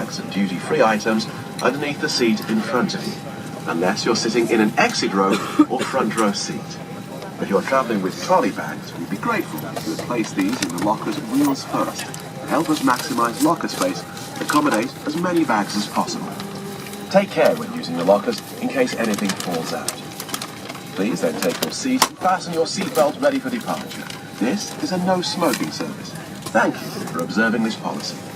bags and duty-free items underneath the seat in front of you, unless you're sitting in an exit row or front row seat. If you're travelling with trolley bags, we'd be grateful if you would place these in the lockers wheels first to help us maximise locker space and accommodate as many bags as possible. Take care when using the lockers in case anything falls out. Please then take your seat and fasten your seatbelt ready for departure. This is a no smoking service. Thank you for observing this policy.